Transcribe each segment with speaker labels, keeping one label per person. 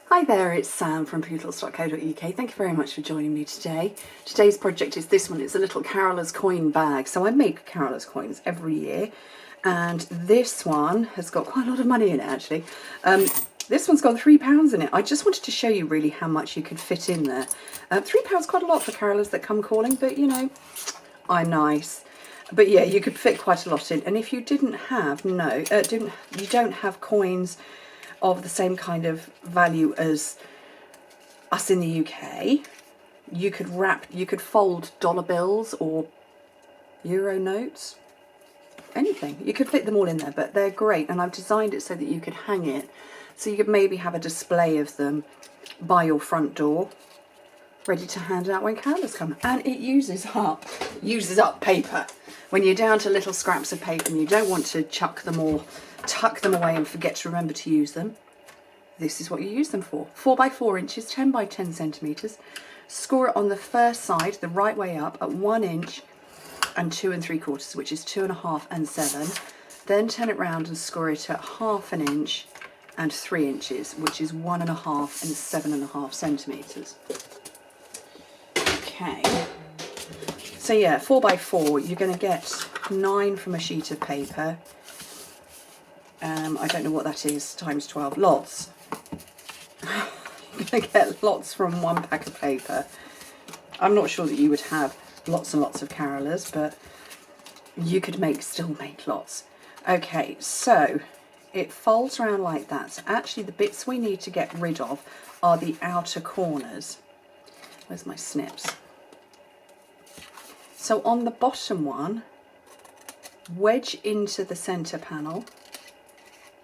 Speaker 1: Hi there, it's Sam from poodles.co.uk. Thank you very much for joining me today. Today's project is this one. It's a little carolers coin bag. So I make carolers coins every year, and this one has got quite a lot of money in it actually. This one's got £3 in it. I just wanted to show you really how much you could fit in there. £3 quite a lot for carolers that come calling, but you know, I'm nice. But yeah, you could fit quite a lot in. And if you didn't have, you don't have coins of the same kind of value as us in the UK, you could fold dollar bills or euro notes, anything. You could fit them all in there, but they're great, and I've designed it so that you could hang it, so you could maybe have a display of them by your front door, ready to hand out when carolers come. And it uses up paper. When you're down to little scraps of paper and you don't want to chuck them or tuck them away and forget to remember to use them, this is what you use them for. 4 by 4 inches, 10 by 10 centimetres. Score it on the first side, the right way up, at 1 inch and 2 3/4, which is 2 1/2 and 7. Then turn it round and score it at 1/2 inch and 3 inches, which is 1 1/2 and 7 1/2 centimetres. Okay. So yeah, 4 by 4, you're going to get 9 from a sheet of paper. I don't know what that is, times 12, lots. You're going to get lots from one pack of paper. I'm not sure that you would have lots and lots of carolers, but you could still make lots. Okay, so it folds around like that. So actually the bits we need to get rid of are the outer corners. Where's my snips? So on the bottom one, wedge into the centre panel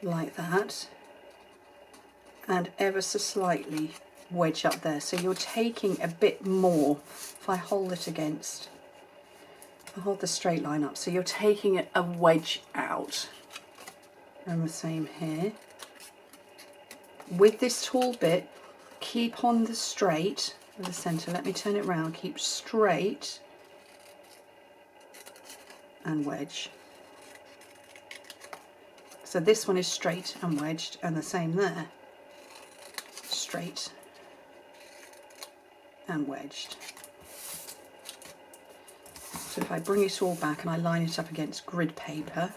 Speaker 1: like that, and ever so slightly wedge up there. So you're taking a bit more. If I hold it against, I'll hold the straight line up, so you're taking a wedge out. And the same here. With this tall bit, keep on the straight of the centre. Let me turn it round. Keep straight and wedge. So this one is straight and wedged, and the same there. Straight and wedged. So if I bring it all back and I line it up against grid paper,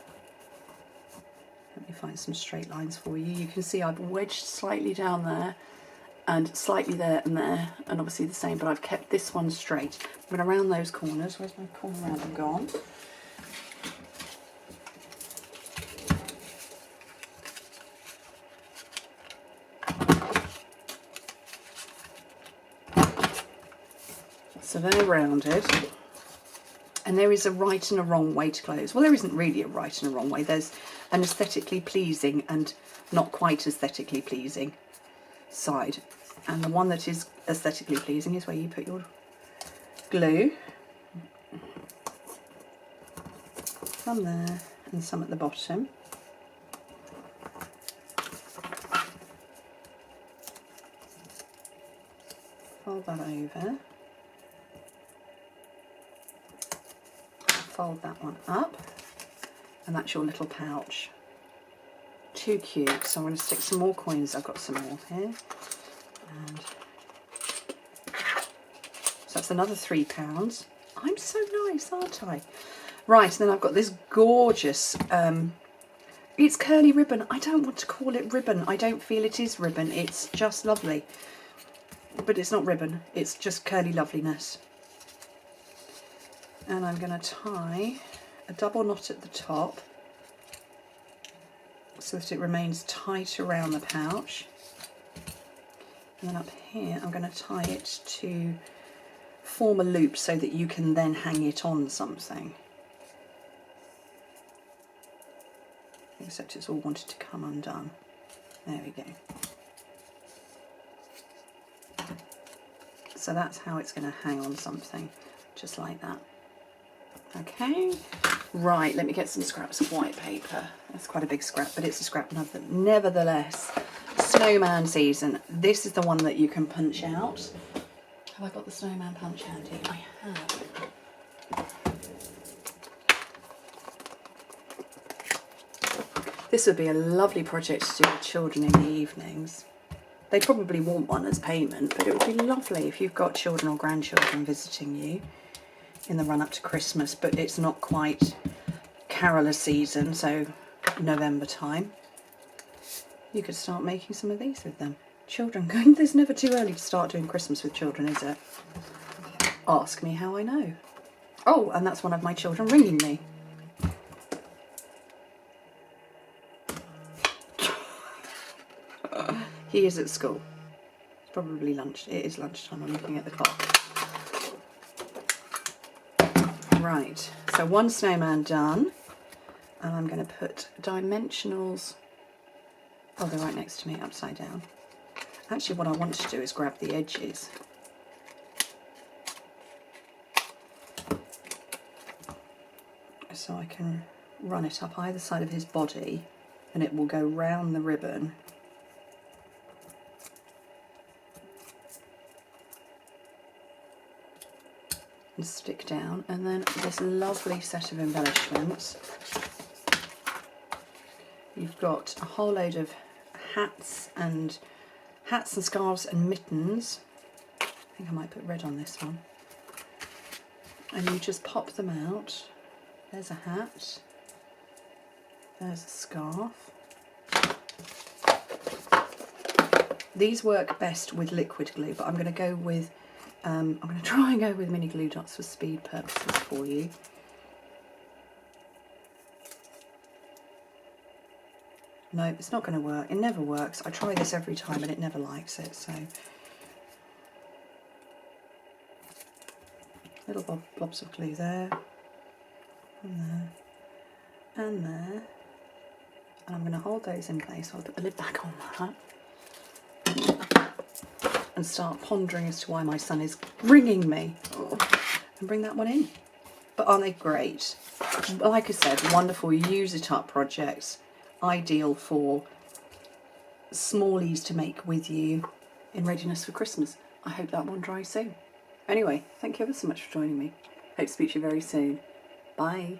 Speaker 1: let me find some straight lines for you. You can see I've wedged slightly down there and slightly there, and obviously the same, but I've kept this one straight. I'm going to round those corners. Where's my corner rounder gone? So they're rounded, and there is a right and a wrong way to close. Well, there isn't really a right and a wrong way. There's an aesthetically pleasing and not quite aesthetically pleasing side. And the one that is aesthetically pleasing is where you put your glue. Some there and some at the bottom. Fold that over. Fold that one up, and that's your little pouch. Too cute. So I'm going to stick some more coins. I've got some more here, and so that's another £3. I'm so nice, aren't I? Right, and then I've got this gorgeous it's curly ribbon. I don't want to call it ribbon. I don't feel it is ribbon. It's just lovely, but it's not ribbon. It's just curly loveliness. And I'm going to tie a double knot at the top so that it remains tight around the pouch. And then up here I'm going to tie it to form a loop so that you can then hang it on something. Except it's all wanted to come undone. There we go. So that's how it's going to hang on something, just like that. Okay, right, let me get some scraps of white paper. That's quite a big scrap, but it's a scrap nevertheless. Snowman season. This is the one that you can punch out. Have I got the snowman punch handy? I have. This would be a lovely project to do with children in the evenings. They probably want one as payment, but it would be lovely if you've got children or grandchildren visiting you in the run-up to Christmas, but it's not quite caroler season, so November time. You could start making some of these with them. Children, there's never too early to start doing Christmas with children, is it? Ask me how I know. Oh, and that's one of my children ringing me. He is at school. It's probably lunch. It is lunchtime. I'm looking at the clock. Right, so one snowman done. And I'm going to put dimensionals. Oh, they're right next to me, upside down. Actually, what I want to do is grab the edges. So I can run it up either side of his body and it will go round the ribbon. And stick down, and then this lovely set of embellishments. You've got a whole load of hats and scarves and mittens. I think I might put red on this one. And you just pop them out. There's a hat. There's a scarf. These work best with liquid glue, but I'm going to go with I'm going to try and go with mini glue dots for speed purposes for you. No, it's not going to work. It never works. I try this every time and it never likes it. So little blobs of glue there, and there, and there. And I'm going to hold those in place. I'll put the lid back on that and start pondering as to why my son is ringing me. And bring that one in. But aren't they great? Like I said, wonderful use it up projects. Ideal for smallies to make with you in readiness for Christmas. I hope that one dries soon. Anyway, thank you ever so much for joining me. Hope to speak to you very soon. Bye.